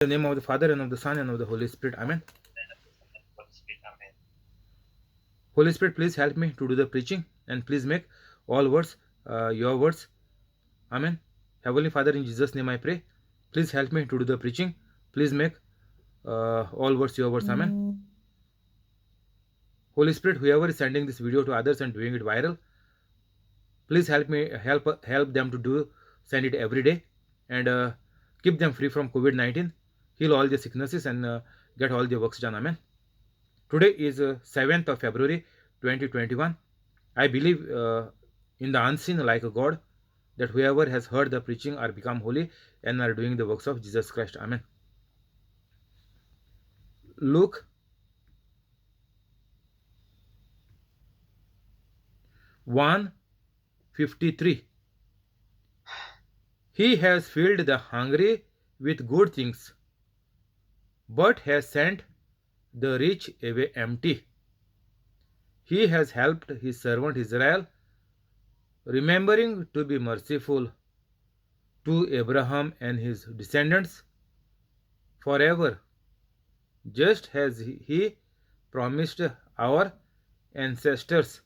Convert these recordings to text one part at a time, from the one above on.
In the name of the Father, and of the Son, and of the Holy Spirit. Amen. Holy Spirit, please help me to do the preaching, and please make all words your words. Amen. Heavenly Father, in Jesus' name I pray. Please help me to do the preaching. Please make all words your words. Amen. Holy Spirit, whoever is sending this video to others and doing it viral, please help them to send it every day, and keep them free from COVID-19. Heal all the sicknesses and get all the works done. Amen. Today is 7th of February 2021. I believe in the unseen like a God, that whoever has heard the preaching are become holy and are doing the works of Jesus Christ. Amen. Luke 1:53. He has filled the hungry with good things, but has sent the rich away empty. He has helped his servant Israel, remembering to be merciful to Abraham and his descendants forever, just as he promised our ancestors.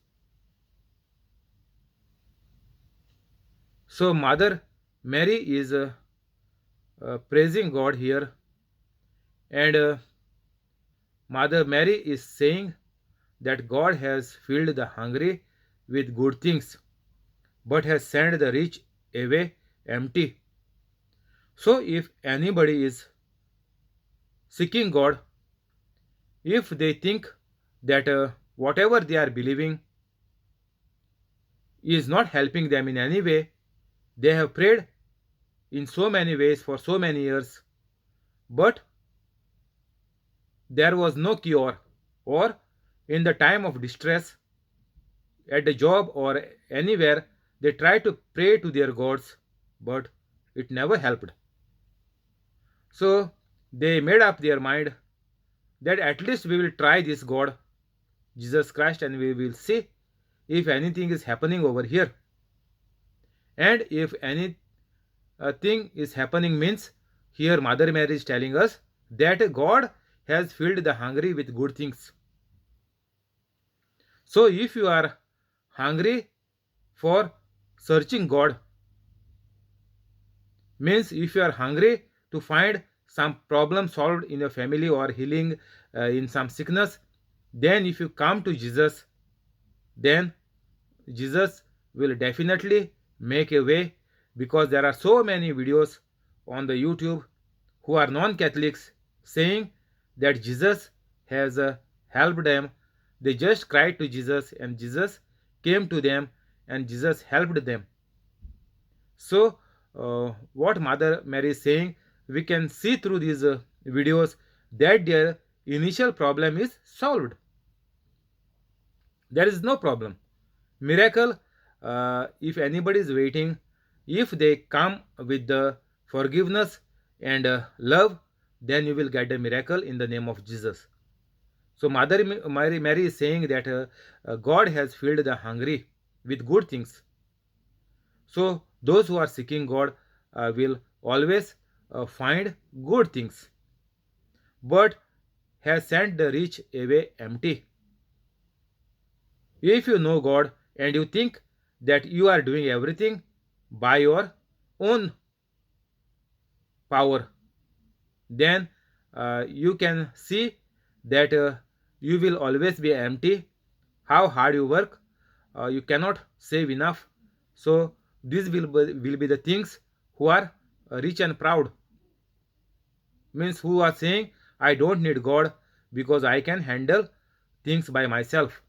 So, Mother Mary is praising God here, and Mother Mary is saying that God has filled the hungry with good things, but has sent the rich away empty. So, if anybody is seeking God, if they think that whatever they are believing is not helping them in any way, they have prayed in so many ways for so many years, but there was no cure, or in the time of distress, at the job or anywhere, they tried to pray to their gods, but it never helped. So they made up their mind that at least we will try this God, Jesus Christ, and we will see if anything is happening over here. And if anything is happening means, here Mother Mary is telling us that God has filled the hungry with good things. So if you are hungry for searching God, means if you are hungry to find some problem solved in your family or healing in some sickness, then if you come to Jesus, then Jesus will definitely make a way, because there are so many videos on the YouTube who are non-Catholics saying that Jesus has helped them. They just cried to Jesus and Jesus came to them and Jesus helped them. So what Mother Mary is saying, we can see through these videos that their initial problem is solved. There is no problem. Miracle, if anybody is waiting, if they come with the forgiveness and love, then you will get a miracle in the name of Jesus. So Mother Mary is saying that God has filled the hungry with good things. So those who are seeking God will always find good things, but has sent the rich away empty. If you know God and you think that you are doing everything by your own power, then you can see that you will always be empty. How hard you work, you cannot save enough. So these will be the things who are rich and proud, means who are saying I don't need God because I can handle things by myself.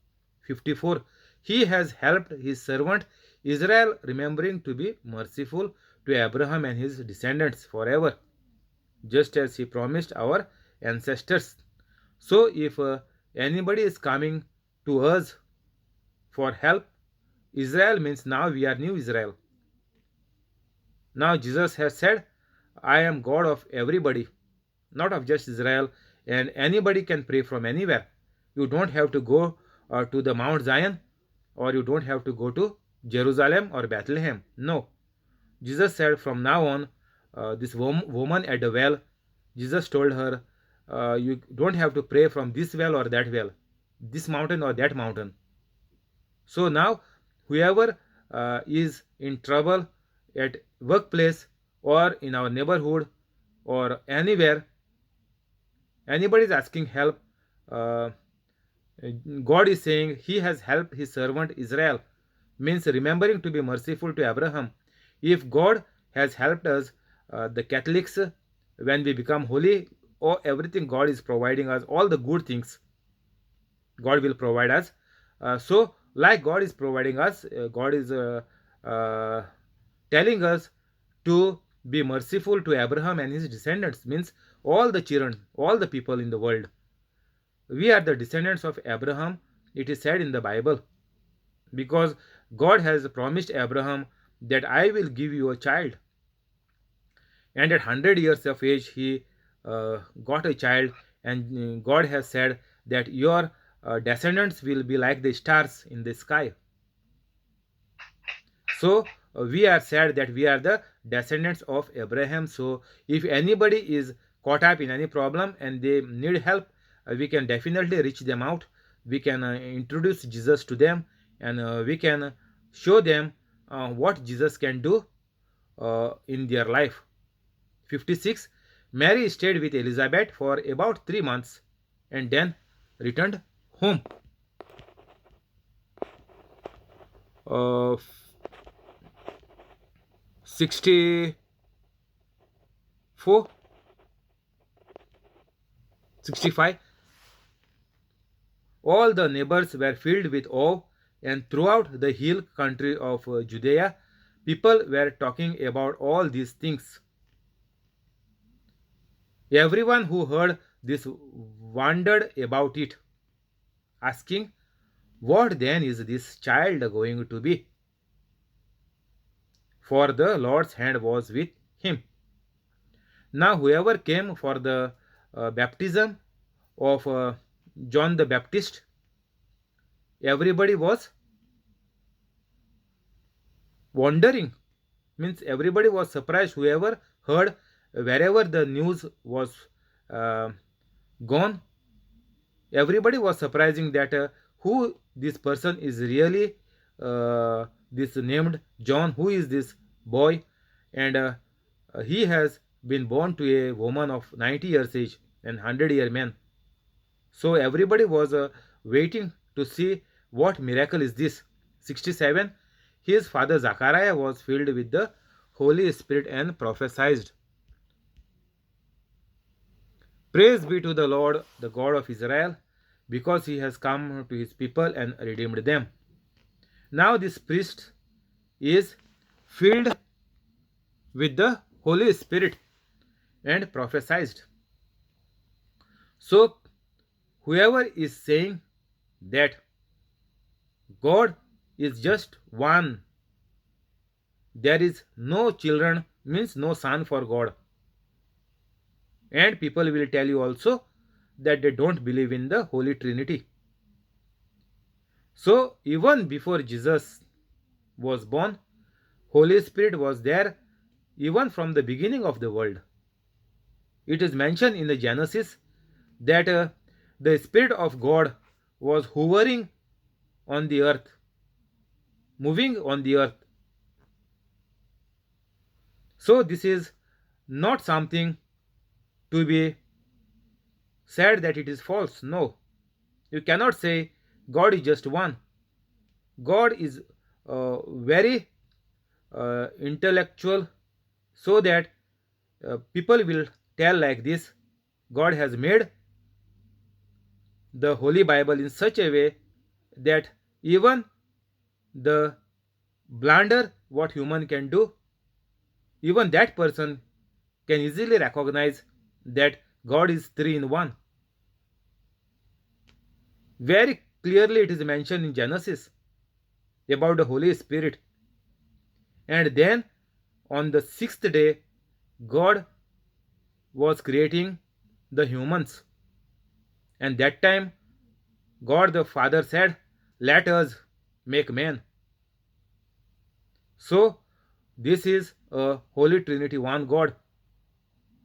54. He has helped his servant Israel, remembering to be merciful to Abraham and his descendants forever, just as he promised our ancestors. So if anybody is coming to us for help, Israel means now we are new Israel. Now Jesus has said, I am God of everybody, not of just Israel, and anybody can pray from anywhere. You don't have to go to the Mount Zion, or you don't have to go to Jerusalem or Bethlehem. No. Jesus said from now on, this woman at the well, Jesus told her, you don't have to pray from this well or that well, this mountain or that mountain. So now, whoever is in trouble at workplace or in our neighborhood or anywhere, anybody is asking help, uh, God is saying he has helped his servant Israel, means remembering to be merciful to Abraham. If God has helped us, the Catholics, when we become holy, oh, everything God is providing us, all the good things God will provide us. So, like God is providing us, God is uh, telling us to be merciful to Abraham and his descendants, means all the children, all the people in the world. We are the descendants of Abraham, it is said in the Bible, because God has promised Abraham that I will give you a child. And at 100 years of age, he got a child, and God has said that your descendants will be like the stars in the sky. So we are said that we are the descendants of Abraham. So if anybody is caught up in any problem and they need help, we can definitely reach them out. We can introduce Jesus to them, and we can show them what Jesus can do in their life. 56. Mary stayed with Elizabeth for about 3 months and then returned home. Uh, 64, 65. All the neighbors were filled with awe, and throughout the hill country of Judea, people were talking about all these things. Everyone who heard this wondered about it, asking, what then is this child going to be? For the Lord's hand was with him. Now, whoever came for the baptism of John the Baptist, everybody was wondering, means everybody was surprised. Whoever heard, wherever the news was uh, gone, everybody was surprising that who this person is really, this named John, who is this boy, and he has been born to a woman of 90 years age and 100-year man. So everybody was waiting to see what miracle is this. 67. His father Zachariah was filled with the Holy Spirit and prophesied. Praise be to the Lord, the God of Israel, because he has come to his people and redeemed them. Now this priest is filled with the Holy Spirit and prophesied. So whoever is saying that God is just one, there is no children, means no son for God. And people will tell you also that they don't believe in the Holy Trinity. So even before Jesus was born, Holy Spirit was there even from the beginning of the world. It is mentioned in the Genesis that the Spirit of God was hovering on the earth, moving on the earth. So this is not something to be said that it is false. No, you cannot say God is just one. God is very intellectual, so that people will tell like this: God has made the Holy Bible in such a way that even the blunder what human can do, even that person can easily recognize that God is three in one. Very clearly it is mentioned in Genesis about the Holy Spirit. And then on the sixth day, God was creating the humans. And that time, God the Father said, let us make man. So, this is a Holy Trinity, one God.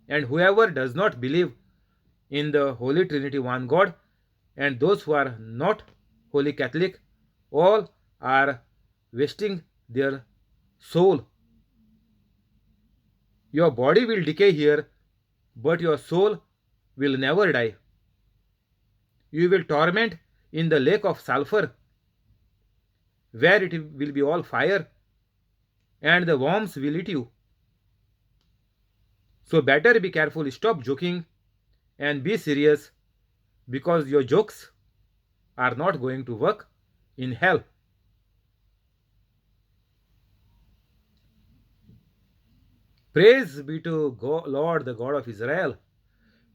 And whoever does not believe in the Holy Trinity, one God, and those who are not Holy Catholic, all are wasting their soul. Your body will decay here, but your soul will never die. You will torment in the lake of sulfur, where it will be all fire, and the worms will eat you. So better be careful, stop joking and be serious, because your jokes are not going to work in hell. Praise be to God, Lord, the God of Israel,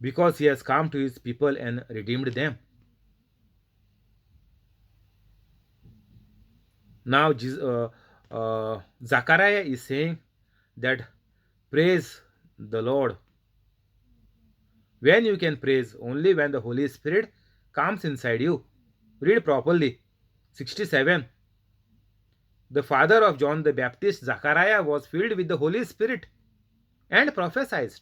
because he has come to his people and redeemed them. Now, Zachariah is saying that praise the Lord. When you can praise? Only when the Holy Spirit comes inside you. Read properly. 67. The father of John the Baptist, Zachariah, was filled with the Holy Spirit and prophesied.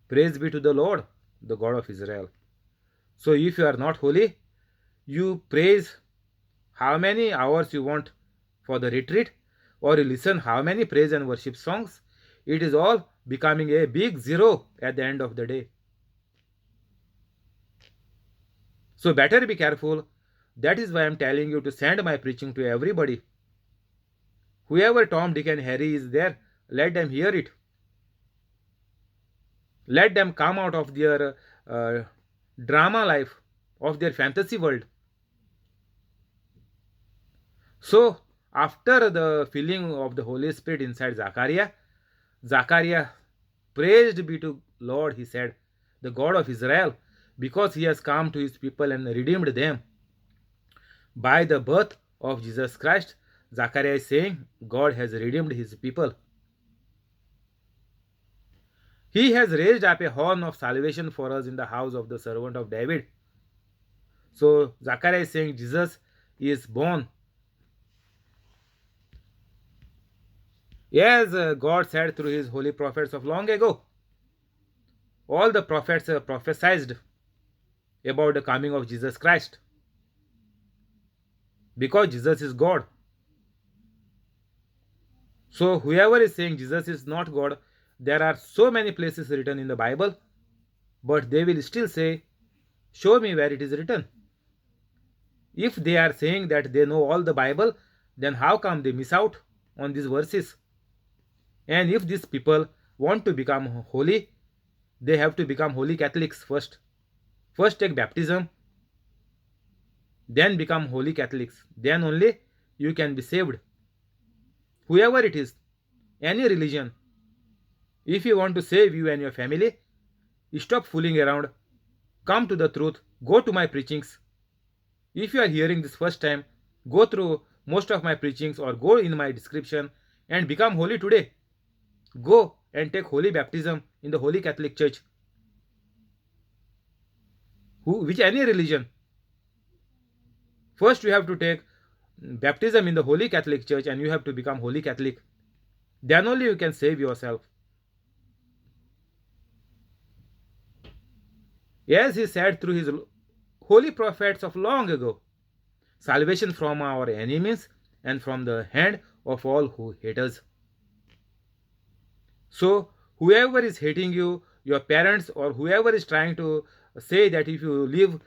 Praise be to the Lord, the God of Israel. So if you are not holy, you praise how many hours you want for the retreat, or you listen how many praise and worship songs, it is all becoming a big zero at the end of the day. So better be careful. That is why I am telling you to send my preaching to everybody. Whoever Tom, Dick and Harry is there, let them hear it. Let them come out of their drama life, of their fantasy world. So after the filling of the Holy Spirit inside Zachariah praised be to Lord, he said, the God of Israel, because he has come to his people and redeemed them. By the birth of Jesus Christ, Zachariah is saying, God has redeemed his people. He has raised up a horn of salvation for us in the house of the servant of David. So Zachariah is saying Jesus is born. As God said through his holy prophets of long ago. All the prophets prophesied about the coming of Jesus Christ, because Jesus is God. So whoever is saying Jesus is not God, there are so many places written in the Bible, but they will still say, show me where it is written. If they are saying that they know all the Bible, then how come they miss out on these verses? And if these people want to become holy, they have to become holy Catholics first. First take baptism, then become holy Catholics. Then only you can be saved. Whoever it is, any religion, if you want to save you and your family, stop fooling around. Come to the truth. Go to my preachings. If you are hearing this first time, go through most of my preachings or go in my description and become holy today. Go and take holy baptism in the Holy Catholic Church. Which any religion. First you have to take baptism in the Holy Catholic Church and you have to become Holy Catholic. Then only you can save yourself. As he said through his holy prophets of long ago, salvation from our enemies and from the hand of all who hate us. So whoever is hating you, your parents, or whoever is trying to say that if you leave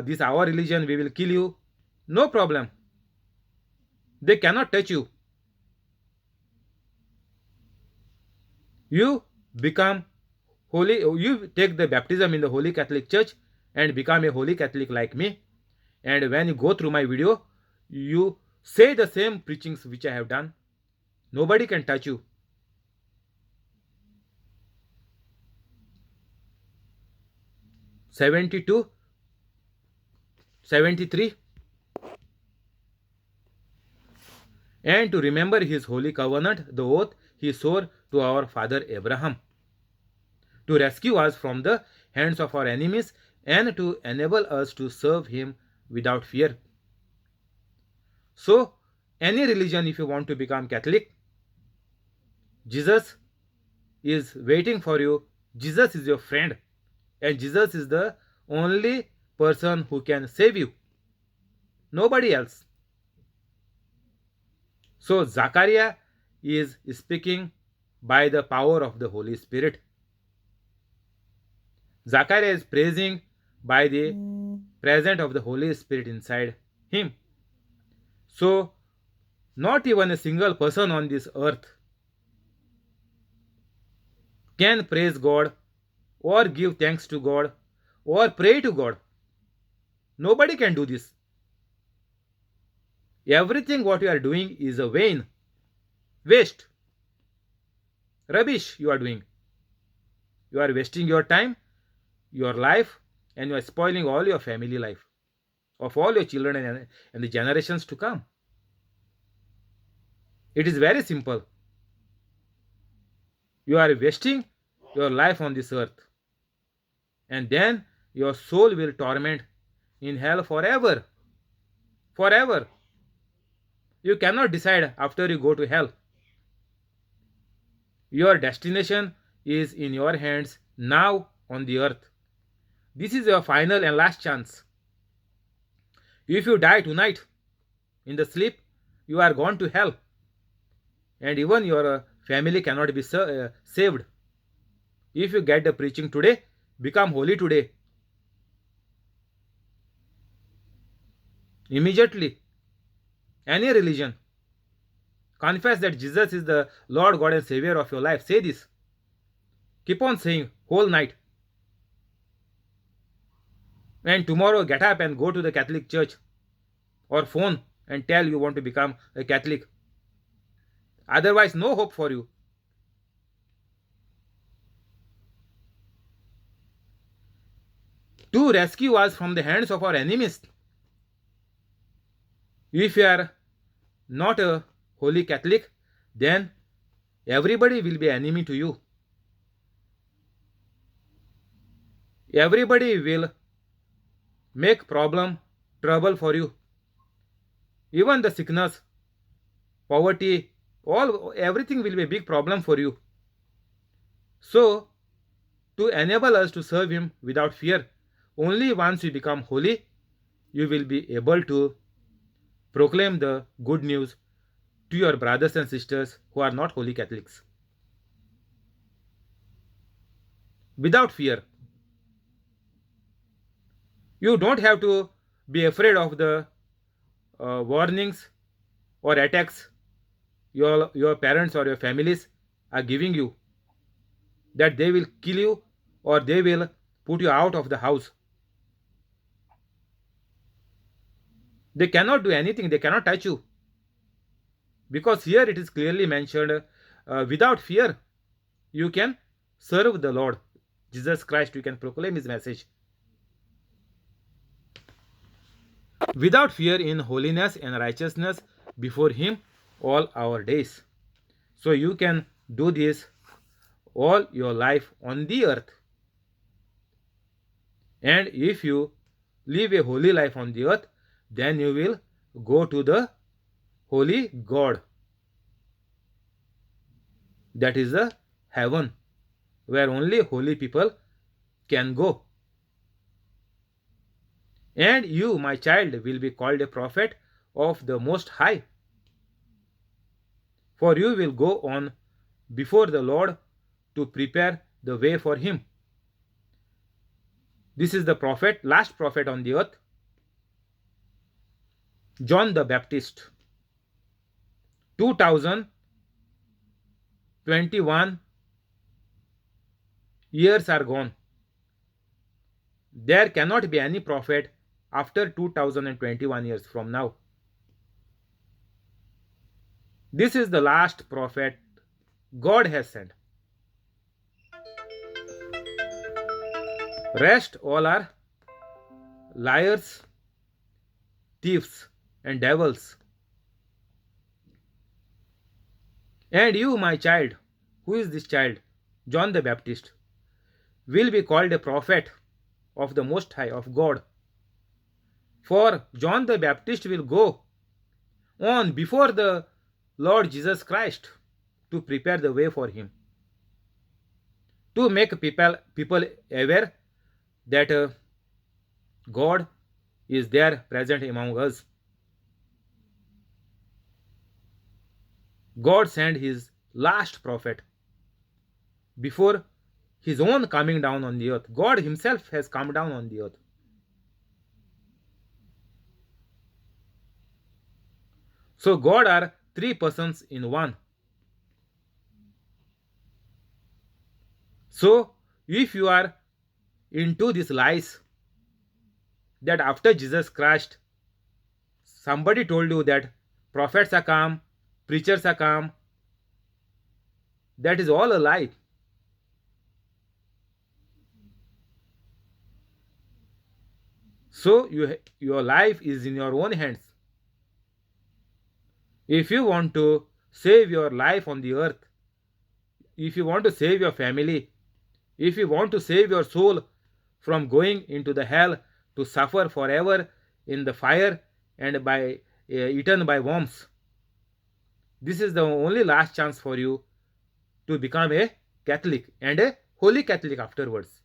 this our religion, we will kill you, no problem. They cannot touch you. You become holy, you take the baptism in the Holy Catholic Church and become a Holy Catholic like me. And when you go through my video, you say the same preachings which I have done. Nobody can touch you. (72) 73. And to remember his holy covenant, the oath he swore to our father Abraham, to rescue us from the hands of our enemies and to enable us to serve him without fear. So, any religion, if you want to become Catholic, Jesus is waiting for you. Jesus is your friend, and Jesus is the only person who can save you, nobody else. So, Zachariah is speaking by the power of the Holy Spirit. Zachariah is praising by the presence of the Holy Spirit inside him. So, not even a single person on this earth can praise God or give thanks to God or pray to God. Nobody can do this. Everything what you are doing is a vain, waste, rubbish you are doing. You are wasting your time, your life, and you are spoiling all your family life of all your children and the generations to come. It is very simple. You are wasting your life on this earth, and then your soul will torment in hell forever. Forever. You cannot decide after you go to hell. Your destination is in your hands now on the earth. This is your final and last chance. If you die tonight in the sleep, you are gone to hell, and even your family cannot be saved. If you get the preaching today, become holy today. Immediately, any religion, confess that Jesus is the Lord God and Savior of your life. Say this. Keep on saying whole night. And tomorrow get up and go to the Catholic church or phone and tell you want to become a Catholic. Otherwise, no hope for you. To rescue us from the hands of our enemies. If you are not a holy Catholic, then everybody will be enemy to you. Everybody will make problem, trouble for you. Even the sickness, poverty, everything will be a big problem for you. So, to enable us to serve Him without fear, only once you become holy, you will be able to proclaim the good news to your brothers and sisters who are not holy Catholics. Without fear. You don't have to be afraid of the warnings or attacks your parents or your families are giving you, that they will kill you or they will put you out of the house. They cannot do anything, they cannot touch you. Because here it is clearly mentioned, without fear, you can serve the Lord Jesus Christ, you can proclaim His message. Without fear in holiness and righteousness before Him all our days. So you can do this all your life on the earth. And if you live a holy life on the earth, then you will go to the holy God. That is the heaven, where only holy people can go. And you, my child, will be called a prophet of the Most High. For you will go on before the Lord to prepare the way for Him. This is the prophet, last prophet on the earth, John the Baptist. 2021 years are gone. There cannot be any prophet after 2021 years from now. This is the last prophet God has sent. Rest all are liars, thieves, and devils. And you, my child, who is this child? John the Baptist, will be called a prophet of the Most High, of God. For John the Baptist will go on before the Lord Jesus Christ to prepare the way for Him. to make people aware that God is there present among us. God sent his last prophet before his own coming down on the earth. God himself has come down on the earth. So God are three persons in one. So if you are into these lies that after Jesus Christ, somebody told you that prophets are come, preachers are come, that is all a lie. So your life is in your own hands. If you want to save your life on the earth, if you want to save your family, if you want to save your soul from going into the hell to suffer forever in the fire and by eaten by worms, this is the only last chance for you to become a Catholic and a holy Catholic afterwards.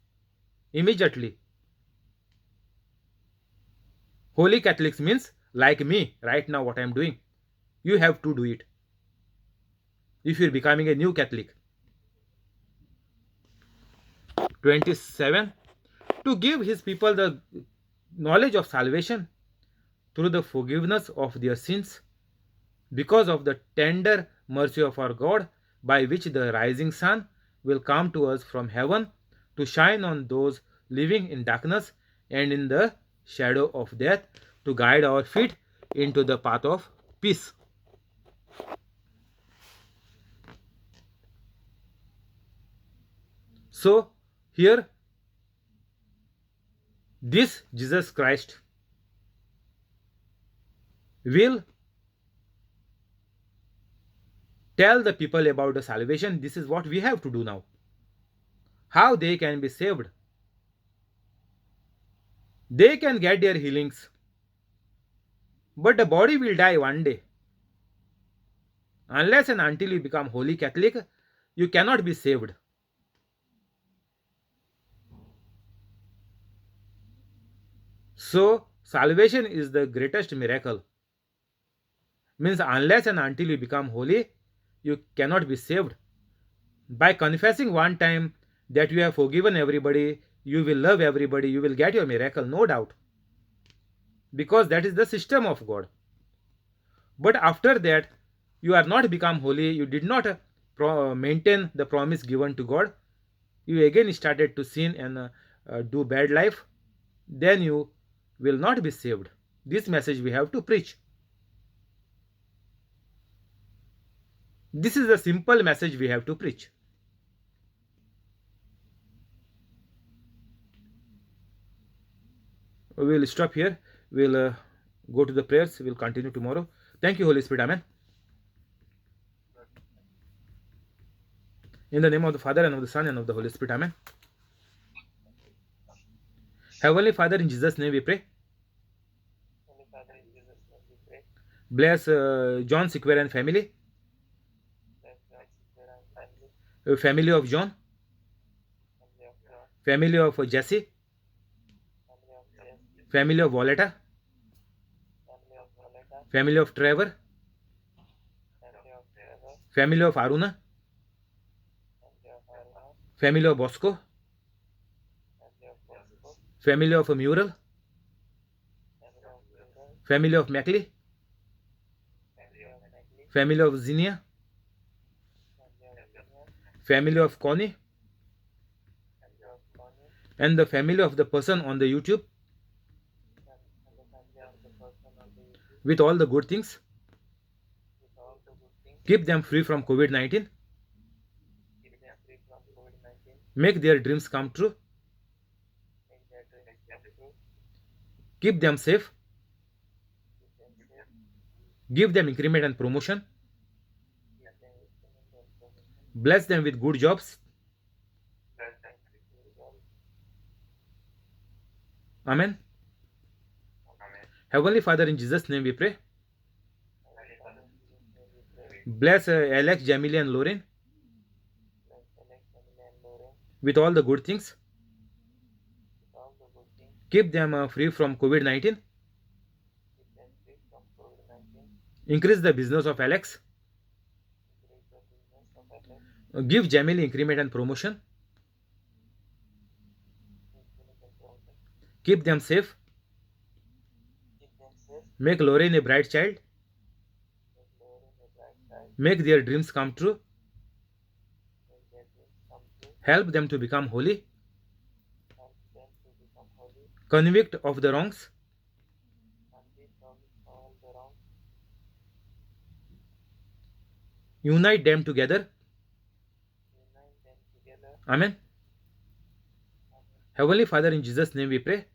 Immediately. Holy Catholics means like me right now, what I am doing. You have to do it if you're becoming a new Catholic. 27. To give his people the knowledge of salvation through the forgiveness of their sins, because of the tender mercy of our God, by which the rising sun will come to us from heaven to shine on those living in darkness and in the shadow of death, to guide our feet into the path of peace. So, here, this Jesus Christ will tell the people about the salvation. This is what we have to do now. How they can be saved. They can get their healings, but the body will die one day. Unless and until you become holy Catholic, you cannot be saved. So, salvation is the greatest miracle. Means, unless and until you become holy, you cannot be saved. By confessing one time that you have forgiven everybody, you will love everybody, you will get your miracle, no doubt. Because that is the system of God. But after that, you are not become holy, you did not maintain the promise given to God, you again started to sin and do bad life, then you will not be saved. This message we have to preach. This is a simple message we have to preach. We will stop here. We'll go to the prayers. We'll continue tomorrow. Thank you, Holy Spirit. Amen. In the name of the Father, and of the Son, and of the Holy Spirit. Amen. Heavenly Father, in Jesus' name we pray. Bless John Sequer and family. Family of John. Family of Jesse. Family of Violetta. Family of Trevor. Family of Aruna. Family of Bosco. Family of Mural. Family of Mackley. Family of Zinnia. Family of Connie. And the family of the person on the YouTube with all the good things. Keep them free from COVID-19. Make their dreams come true. Keep them safe. Give them increment and promotion. Bless them with good jobs. Amen. Heavenly Father, in Jesus' name we pray. Bless Alex, Jamili, and Lauren. with all the good things. Keep them free from COVID-19. Increase the business of Alex. Give Jamil increment and promotion. Keep them safe. Make Lorraine a bright child. Make their dreams come true. Help them to become holy. Convict of the wrongs. Unite them together. Amen. Heavenly Father, in Jesus' name we pray.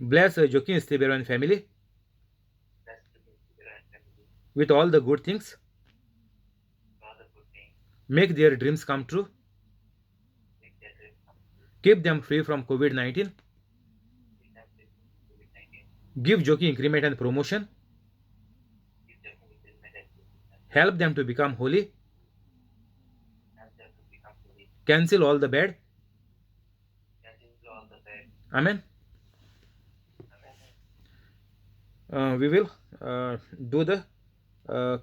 Bless Joaquin Estebero and family with all the good things. Make their dreams come true. Keep them free from COVID-19. Give Joki increment and promotion. Help them to become holy. Cancel all the bad. Amen. We will do the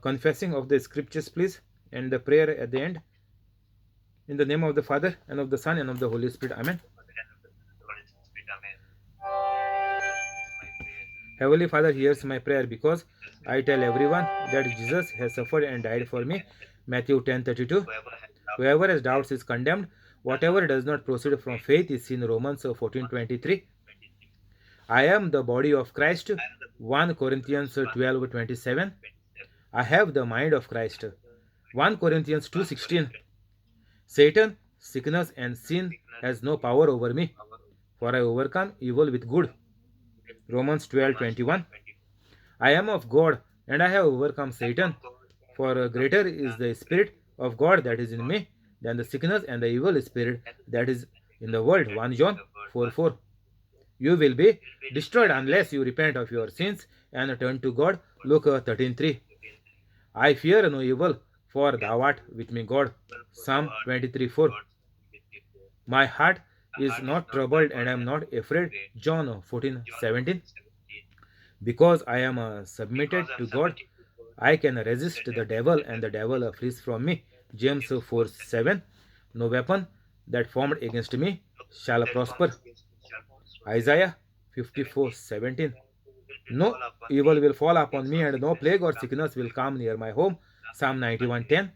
confessing of the scriptures, please, and the prayer at the end. In the name of the Father, and of the Son, and of the Holy Spirit. Amen. Heavenly Father hears my prayer because I tell everyone that Jesus has suffered and died for me. Matthew 10:32. Whoever has doubts is condemned. Whatever does not proceed from faith is seen. Romans 14:23. I am the body of Christ. 1 Corinthians 12:27. I have the mind of Christ. 1 Corinthians 2:16. Satan, sickness, and sin has no power over me, for I overcome evil with good. Romans 12:21. I am of God, and I have overcome Satan, for greater is the Spirit of God that is in me than the sickness and the evil spirit that is in the world. 1 John 4:4. You will be destroyed unless you repent of your sins and turn to God. Luke 13:3. I fear no evil, for thou art with me, God. Psalm 23:4. My heart is not troubled and I am not afraid. John 14:17. Because I am submitted to God, I can resist the devil and the devil flees from me. James 4:7. No weapon that formed against me shall prosper. Isaiah 54:17. No evil will fall upon me, and no plague or sickness will come near my home. Psalm 91:10.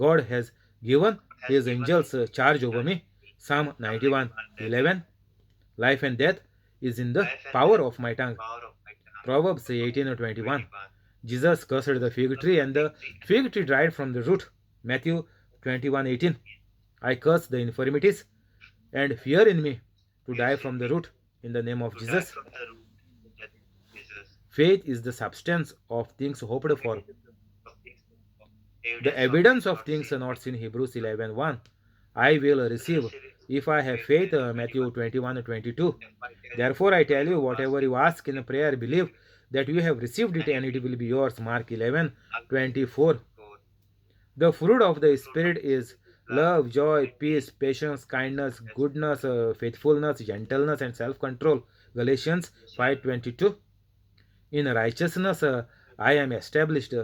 God has given his angels charge over me. Psalm 91:11. Life and death is in the power of my tongue. Proverbs 18:21. Jesus cursed the fig tree, and the fig tree dried from the root. Matthew 21:18. I curse the infirmities and fear in me to die from the root in the name of Jesus. Faith is the substance of things hoped for, the evidence of things not seen. Hebrews 11:1. I will receive if I have faith. Matthew 21:22. Therefore I tell you, whatever you ask in prayer, believe that you have received it and it will be yours. Mark 11:24. The fruit of the Spirit is love, joy, peace, patience, kindness, goodness, faithfulness, gentleness, and self-control. Galatians 5:22. In righteousness I am established.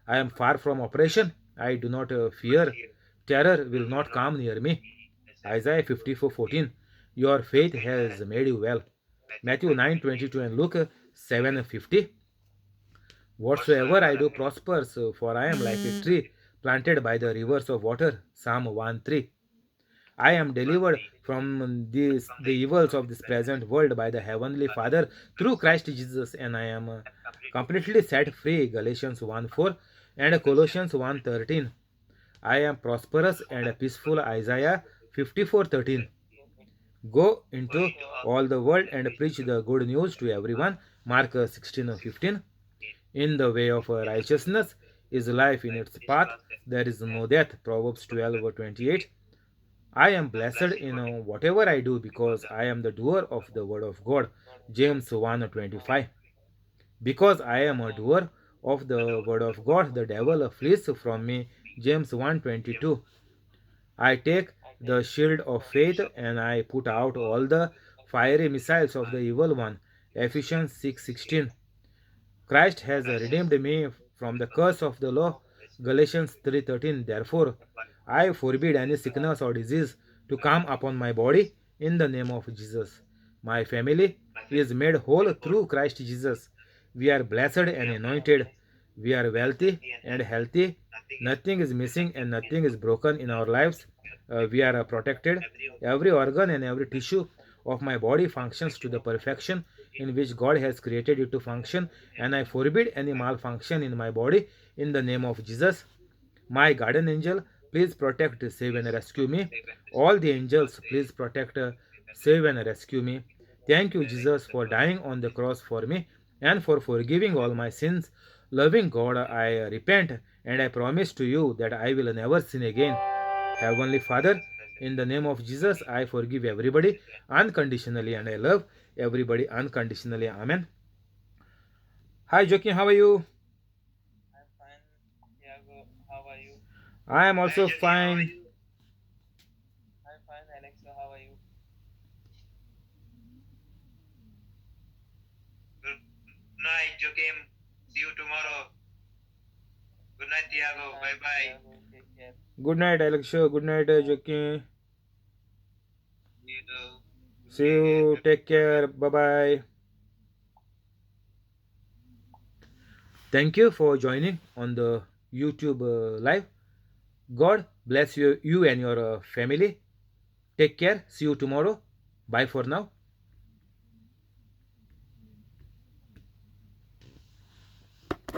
I am far from oppression. I do not fear. Terror will not come near me. Isaiah 54:14. Your faith has made you well. Matthew 9:22 and Luke 7:50. Whatsoever I do prospers, for I am like a tree planted by the rivers of water. Psalm 1:3. I am delivered from the evils of this present world by the Heavenly Father through Christ Jesus, and I am completely set free. Galatians 1:4 and Colossians 1:13. I am prosperous and peaceful. Isaiah 54:13. Go into all the world and preach the good news to everyone. Mark 16:15. In the way of righteousness is life, in its path there is no death. Proverbs 12:28. I am blessed in whatever I do because I am the doer of the word of God. James 1:25. Because I am a doer of the word of God, the devil flees from me. James 1:22. I take the shield of faith and I put out all the fiery missiles of the evil one. Ephesians 6:16. Christ has redeemed me from the curse of the law. Galatians 3:13. Therefore, I forbid any sickness or disease to come upon my body in the name of Jesus. My family is made whole through Christ Jesus. We are blessed and anointed. We are wealthy and healthy. Nothing is missing and nothing is broken in our lives. We are protected. Every organ and every tissue of my body functions to the perfection in which God has created it to function, and I forbid any malfunction in my body in the name of Jesus. My guardian angel, please protect, save, and rescue me. All the angels, please protect, save, and rescue me. Thank you, Jesus, for dying on the cross for me and for forgiving all my sins. Loving God, I repent and I promise to you that I will never sin again. Heavenly Father, in the name of Jesus, I forgive everybody unconditionally and I love everybody unconditionally. Amen. Hi, Joaquin, how are you? I'm fine, Thiago. How are you? I am also fine. I'm fine, Alexa. How are you? Good night, Joakim. See you tomorrow. Good night, Tiago. Good Bye night, bye. Thiago. Take care. Good night, Alexia. Good night, Joaquin. See you too. See you. Take care. Bye bye. Thank you for joining on the YouTube live. God bless you and your family. Take care. See you tomorrow. Bye for now.